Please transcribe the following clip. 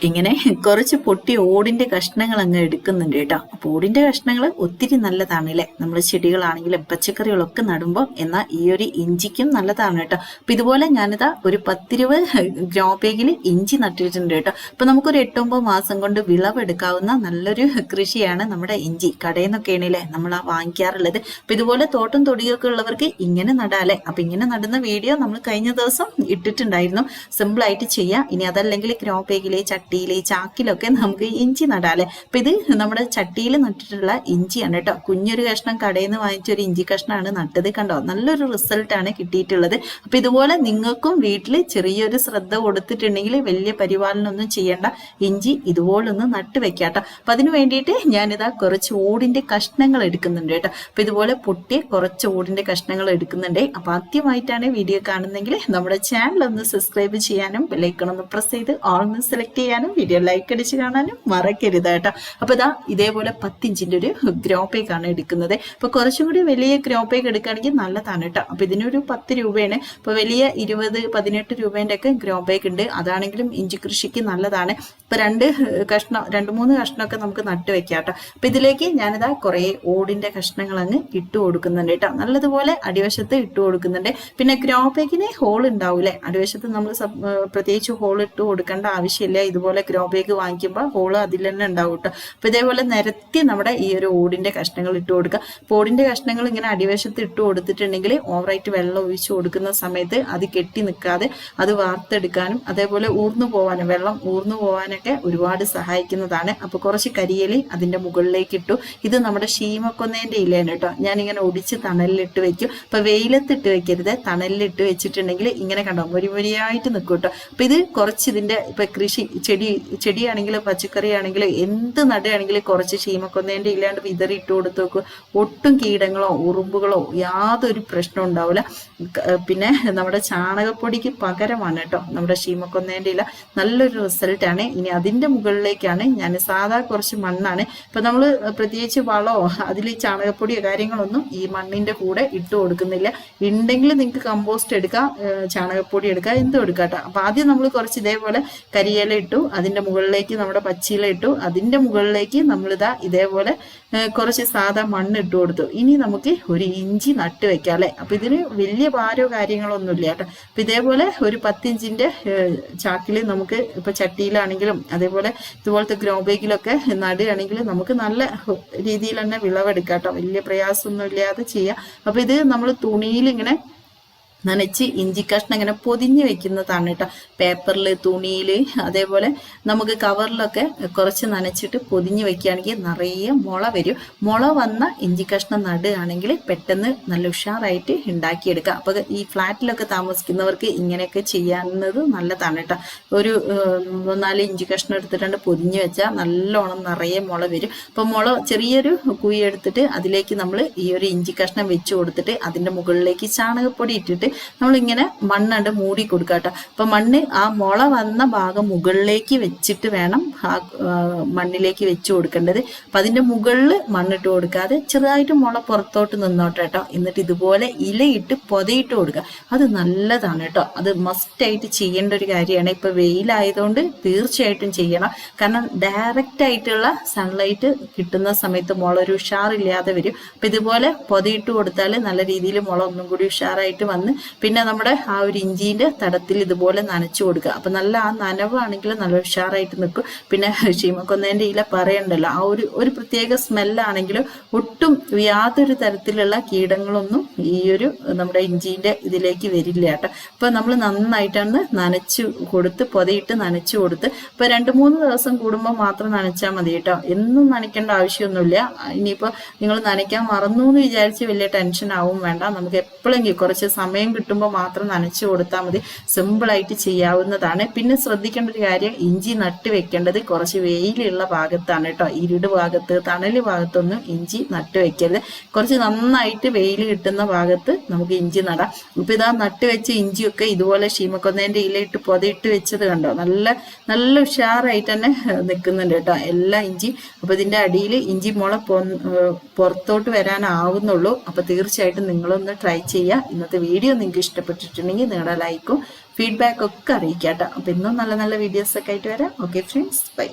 ഇങ്ങനെ കുറച്ച് പൊട്ടി ഓടിന്റെ കഷ്ണങ്ങൾ അങ്ങ് എടുക്കുന്നുണ്ട് കേട്ടോ. അപ്പൊ ഓടിന്റെ കഷ്ണങ്ങൾ ഒത്തിരി നല്ലതാണ് അല്ലെ, നമ്മൾ ചെടികളാണെങ്കിലും പച്ചക്കറികളൊക്കെ നടുമ്പോൾ. എന്നാൽ ഈ ഒരു ഇഞ്ചിക്കും നല്ലതാണ് കേട്ടോ. അപ്പൊ ഇതുപോലെ ഞാനിതാ ഒരു 10-20 ഗ്രോ ബാഗിൽ ഇഞ്ചി നട്ടിട്ടുണ്ട് കേട്ടോ. അപ്പൊ നമുക്കൊരു 8-9 മാസം കൊണ്ട് വിളവെടുക്കാവുന്ന നല്ലൊരു കൃഷിയാണ് നമ്മുടെ ഇഞ്ചി. കടയിൽ നിന്നൊക്കെയാണല്ലേ നമ്മൾ വാങ്ങിക്കാറുള്ളത്. അപ്പൊ ഇതുപോലെ തോട്ടം തൊടിയൊക്കെ ഉള്ളവർക്ക് ഇങ്ങനെ നടാല്ലേ. അപ്പൊ ഇങ്ങനെ നടുന്ന വീഡിയോ നമ്മൾ കഴിഞ്ഞ ദിവസം ഇട്ടിട്ടുണ്ടായിരുന്നു. സിമ്പിൾ ആയിട്ട് ചെയ്യാം. ഇനി അതല്ലെങ്കിൽ ഗ്രോ ബാഗിലെ ചട്ടിയില് ചാക്കിലൊക്കെ നമുക്ക് ഇഞ്ചി നടാല്ലേ. അപ്പൊ ഇത് നമ്മുടെ ചട്ടിയിൽ നട്ടിട്ടുള്ള ഇഞ്ചിയാണ് കേട്ടോ. കുഞ്ഞൊരു കഷ്ണം കടയിൽ നിന്ന് വാങ്ങിച്ചൊരു ഇഞ്ചി കഷ്ണമാണ് നട്ടത്. കണ്ടോ, നല്ലൊരു റിസൾട്ടാണ് കിട്ടിയിട്ടുള്ളത്. അപ്പൊ ഇതുപോലെ നിങ്ങൾക്കും വീട്ടിൽ ചെറിയൊരു ശ്രദ്ധ കൊടുത്തിട്ടുണ്ടെങ്കിൽ വലിയ പരിപാലനമൊന്നും ചെയ്യേണ്ട, ഇഞ്ചി ഇതുപോലൊന്ന് നട്ട് വെക്കാട്ടോ. അപ്പൊ അതിന് വേണ്ടിയിട്ട് ഞാനിതാ കുറച്ച് ഓടിന്റെ കഷ്ണങ്ങൾ എടുക്കുന്നുണ്ട് കേട്ടോ. അപ്പൊ ഇതുപോലെ പൊട്ടിയ കുറച്ച് ഓടിന്റെ കഷ്ണങ്ങൾ എടുക്കുന്നുണ്ട്. അപ്പൊ ആദ്യമായിട്ടാണ് വീഡിയോ കാണുന്നെങ്കിൽ നമ്മുടെ ചാനൽ ഒന്ന് സബ്സ്ക്രൈബ് ചെയ്യാനും ബെല്ലൈക്കൺ ഒന്ന് പ്രസ് ചെയ്ത് ഓൾ ഒന്ന് സെലക്ട് ചെയ്യാനും വീഡിയോ ലൈക്ക് അടിച്ച് കാണാനും മറക്കരുത് കേട്ടോ. അപ്പൊ ഇതാ ഇതേപോലെ 10 ഇഞ്ചിന്റെ ഒരു ഗ്രോ ബാഗ് ആണ് എടുക്കുന്നത്. അപ്പൊ കുറച്ചും കൂടി വലിയ ഗ്രോ ബാഗ് എടുക്കുകയാണെങ്കിൽ നല്ലതാണ് കേട്ടോ. അപ്പൊ ഇതിനൊരു 10 രൂപയാണ്. അപ്പൊ വലിയ 20-18 രൂപേന്റെ ഒക്കെ ഗ്രോ ബാഗ് ഉണ്ട്. അതാണെങ്കിലും ഇഞ്ചി കൃഷിക്ക് നല്ലതാണ്. ഇപ്പൊ 2-3 കഷ്ണമൊക്കെ നമുക്ക് നട്ട് വെക്കാം കേട്ടോ. അപ്പൊ ഇതിലേക്ക് ഞാനിതാ കുറെ ഓടിന്റെ കഷ്ണങ്ങൾ അങ്ങ് ഇട്ട് കൊടുക്കുന്നുണ്ട് കേട്ടോ. നല്ലതുപോലെ അടിവശത്ത് ഇട്ട് കൊടുക്കുന്നുണ്ട്. പിന്നെ ഗ്രോ ബാഗിന് ഹോൾ ഉണ്ടാവൂലേ, അടിവശത്ത് നമ്മൾ പ്രത്യേകിച്ച് ഹോൾ ഇട്ട് കൊടുക്കേണ്ട ആവശ്യമില്ല. ഇതുപോലെ ഗ്രോ ബാഗ് വാങ്ങിക്കുമ്പോൾ ഹോള് അതിൽ തന്നെ ഉണ്ടാവും കേട്ടോ. അപ്പൊ ഇതേപോലെ നിരത്തി നമ്മുടെ ഈ ഒരു ഓടിന്റെ കഷ്ണങ്ങൾ ഇട്ട് കൊടുക്കുക. അപ്പൊ ഓടിന്റെ കഷ്ണങ്ങൾ ഇങ്ങനെ അടിവശത്ത് ഇട്ട് കൊടുത്തിട്ടുണ്ടെങ്കിൽ ഓവറായിട്ട് വെള്ളം ഒഴിച്ചു കൊടുക്കുന്ന സമയത്ത് അത് കെട്ടി നിൽക്കാതെ അത് വാർത്തെടുക്കാനും അതേപോലെ വെള്ളം ഊർന്നു പോകാനൊക്കെ ഒരുപാട് സഹായിക്കുന്നതാണ്. അപ്പൊ കുറച്ച് കരിയില അതിന്റെ മുകളിലേക്ക് ഇട്ടു. ഇത് നമ്മുടെ ശീമക്കൊന്നേന്റെ ഇലയാണ് കേട്ടോ. ഞാനിങ്ങനെ ഒടിച്ച് തണലിലിട്ട് വെക്കും. അപ്പൊ വെയിലത്തിട്ട് വെക്കരുത്, തണലിലിട്ട് വെച്ചിട്ടുണ്ടെങ്കിൽ ഇങ്ങനെ കണ്ടോ മുരിമുരിയായിട്ട് നിൽക്കും കേട്ടോ. അപ്പൊ ഇത് കുറച്ച് ഇതിന്റെ ഇപ്പൊ കൃഷി ചെടിയാണെങ്കിലും പച്ചക്കറി ആണെങ്കിലും എന്ത് നടുകയാണെങ്കിലും കുറച്ച് ശീമക്കൊന്നേന്റെ ഇല്ലാണ്ട് വിതറി ഇട്ട് കൊടുത്ത് നോക്കും. ഒട്ടും കീടങ്ങളോ ഉറുമ്പുകളോ യാതൊരു പ്രശ്നം ഉണ്ടാവില്ല. പിന്നെ നമ്മുടെ ചാണകപ്പൊടിക്ക് പകരമാണ് കേട്ടോ നമ്മുടെ ശീമക്കൊന്നേന്റെ ഇല. നല്ലൊരു റിസൾട്ടാണ്. ഇനി അതിന്റെ മുകളിലേക്കാണ് ഞാൻ സാധാ കുറച്ച് മണ്ണാണ്. ഇപ്പൊ നമ്മൾ പ്രത്യേകിച്ച് വളമോ അതിൽ ചാണകപ്പൊടിയോ കാര്യങ്ങളൊന്നും ഈ മണ്ണിന്റെ കൂടെ ഇട്ട് കൊടുക്കുന്നില്ല. ഉണ്ടെങ്കിൽ നിങ്ങൾക്ക് കമ്പോസ്റ്റ് എടുക്കാം, ചാണകപ്പൊടി എടുക്കാം, എന്തും എടുക്കാം കേട്ടോ. അപ്പൊ ആദ്യം നമ്മൾ കുറച്ച് ഇതേപോലെ കരിയില ഇട്ടു, അതിന്റെ മുകളിലേക്ക് നമ്മുടെ പച്ചില ഇട്ടു, അതിന്റെ മുകളിലേക്ക് നമ്മളിതാ ഇതേപോലെ കുറച്ച് സാധാ മണ്ണ് ഇട്ട് കൊടുത്തു. ഇനി നമുക്ക് ഒരു ഇഞ്ചി നട്ട് വെക്കാം അല്ലെ. അപ്പൊ ഇതിന് വലിയ ഭാരോ കാര്യങ്ങളൊന്നും ഇല്ല കേട്ടോ. അപ്പൊ ഇതേപോലെ ഒരു 10 ഇഞ്ചിന്റെ ചാക്കില് നമുക്ക് ഇപ്പൊ ചട്ടിയിലാണെങ്കിലും അതേപോലെ ഇതുപോലത്തെ ഗ്രോ ബാഗിലൊക്കെ നടുകയാണെങ്കിൽ നമുക്ക് നല്ല രീതിയിൽ തന്നെ വിളവെടുക്കാം കേട്ടോ. വലിയ പ്രയാസമൊന്നും ഇല്ലാതെ ചെയ്യാം. അപ്പൊ ഇത് നമ്മൾ തുണിയിൽ ഇങ്ങനെ നനച്ച് ഇഞ്ചി കഷ്ണം ഇങ്ങനെ പൊതിഞ്ഞ് വെക്കുന്നതാണ് കേട്ടോ. പേപ്പറിൽ, തുണിയിൽ, അതേപോലെ നമുക്ക് കവറിലൊക്കെ കുറച്ച് നനച്ചിട്ട് പൊതിഞ്ഞ് വെക്കുകയാണെങ്കിൽ നിറയെ മുള വരും. മുള വന്ന ഇഞ്ചി കഷ്ണം നടുകയാണെങ്കിൽ പെട്ടെന്ന് നല്ല ഉഷാറായിട്ട് ഉണ്ടാക്കിയെടുക്കാം. അപ്പൊ ഈ ഫ്ലാറ്റിലൊക്കെ താമസിക്കുന്നവർക്ക് ഇങ്ങനെയൊക്കെ ചെയ്യാവുന്നത് നല്ലതാണ് കേട്ടോ. ഒരു 4 ഇഞ്ചി കഷ്ണം എടുത്തിട്ടുണ്ട് പൊതിഞ്ഞ് വെച്ചാൽ നല്ലോണം നിറയെ മുള വരും. അപ്പൊ ചെറിയൊരു കുഴി എടുത്തിട്ട് അതിലേക്ക് നമ്മൾ ഈ ഒരു ഇഞ്ചി കഷ്ണം വെച്ച് കൊടുത്തിട്ട് അതിന്റെ മുകളിലേക്ക് ചാണകപ്പൊടി ഇട്ടിട്ട് നമ്മളിങ്ങനെ മണ്ണണ്ട് മൂടി കൊടുക്കുക കേട്ടോ. അപ്പൊ മണ്ണ് ആ മുള വന്ന ഭാഗം മുകളിലേക്ക് വെച്ചിട്ട് വേണം ആ മണ്ണിലേക്ക് വെച്ച് കൊടുക്കേണ്ടത്. അപ്പൊ അതിന്റെ മുകളിൽ മണ്ണിട്ട് കൊടുക്കാതെ ചെറുതായിട്ട് മുള പുറത്തോട്ട് നിന്നോട്ടെ കേട്ടോ. എന്നിട്ട് ഇതുപോലെ ഇലയിട്ട് പൊതയിട്ട് കൊടുക്കുക. അത് നല്ലതാണ് കേട്ടോ. അത് മസ്റ്റ് ആയിട്ട് ചെയ്യേണ്ട ഒരു കാര്യമാണ്. ഇപ്പൊ വെയിലായതുകൊണ്ട് തീർച്ചയായിട്ടും ചെയ്യണം. കാരണം ഡയറക്റ്റ് ആയിട്ടുള്ള സൺലൈറ്റ് കിട്ടുന്ന സമയത്ത് മുള ഒരു ഉഷാറില്ലാതെ വരും. അപ്പൊ ഇതുപോലെ പൊതയിട്ട് കൊടുത്താൽ നല്ല രീതിയിൽ മുള ഒന്നും കൂടി ഉഷാറായിട്ട് വന്ന് പിന്നെ നമ്മുടെ ആ ഒരു ഇഞ്ചിന്റെ തടത്തിൽ ഇതുപോലെ നനച്ചു കൊടുക്കുക. അപ്പൊ നല്ല ആ നനവാണെങ്കിൽ നല്ല ഉഷാറായിട്ട് നിൽക്കും. പിന്നെ ശീമക്കൊന്നേന്റെ ഇല പറയണ്ടല്ലോ, ആ ഒരു പ്രത്യേക സ്മെല്ലാണെങ്കിലും ഒട്ടും യാതൊരു തരത്തിലുള്ള കീടങ്ങളൊന്നും ഈ ഒരു നമ്മുടെ ഇഞ്ചിന്റെ ഇതിലേക്ക് വരില്ല കേട്ടോ. അപ്പൊ നമ്മൾ നന്നായിട്ടാണ് നനച്ചു കൊടുത്ത് പൊതയിട്ട് നനച്ചു കൊടുത്ത് ഇപ്പൊ 2-3 ദിവസം കൂടുമ്പോൾ മാത്രം നനച്ചാൽ മതി കേട്ടോ. എന്നും നനയ്ക്കേണ്ട ആവശ്യമൊന്നുമില്ല. ഇനിയിപ്പോ നിങ്ങൾ നനയ്ക്കാൻ മറന്നു എന്ന് വിചാരിച്ച് വലിയ ടെൻഷൻ ആവും വേണ്ട. നമുക്ക് എപ്പോഴെങ്കിലും കുറച്ച് സമയം കിട്ടുമ്പോൾ മാത്രം നനച്ചു കൊടുത്താൽ മതി. സിമ്പിളായിട്ട് ചെയ്യാവുന്നതാണ്. പിന്നെ ശ്രദ്ധിക്കേണ്ട ഒരു കാര്യം, ഇഞ്ചി നട്ട് വെക്കേണ്ടത് കുറച്ച് വെയിലുള്ള ഭാഗത്താണ് കേട്ടോ. ഇരുട് ഭാഗത്ത്, തണല് ഭാഗത്തൊന്നും ഇഞ്ചി നട്ട് വെക്കരുത്. കുറച്ച് നന്നായിട്ട് വെയിൽ കിട്ടുന്ന ഭാഗത്ത് നമുക്ക് ഇഞ്ചി നടാം. ഇപ്പൊ ഇതാ നട്ട് വെച്ച ഇഞ്ചിയൊക്കെ ഇതുപോലെ ശീമക്കൊന്നേന്റെ ഇലയിട്ട് പൊതയിട്ട് വെച്ചത് കണ്ടോ, നല്ല നല്ല ഉഷാറായിട്ട് തന്നെ നിൽക്കുന്നുണ്ട് കേട്ടോ എല്ലാ ഇഞ്ചി. അപ്പൊ ഇതിന്റെ അടിയിൽ ഇഞ്ചി മുള പുറത്തോട്ട് വരാനാവുന്നുള്ളൂ. അപ്പൊ തീർച്ചയായിട്ടും നിങ്ങളൊന്ന് ട്രൈ ചെയ്യുക. ഇന്നത്തെ വീഡിയോ നിങ്ങൾക്ക് ഇഷ്ടപ്പെട്ടിട്ടുണ്ടെങ്കിൽ നിങ്ങളുടെ ലൈക്കും ഫീഡ്ബാക്ക് ഒക്കെ അറിയിക്കാം കേട്ടോ. അപ്പോൾ ഇന്നും നല്ല നല്ല വീഡിയോസ് ഒക്കെ ആയിട്ട് വരാം. Okay friends, by.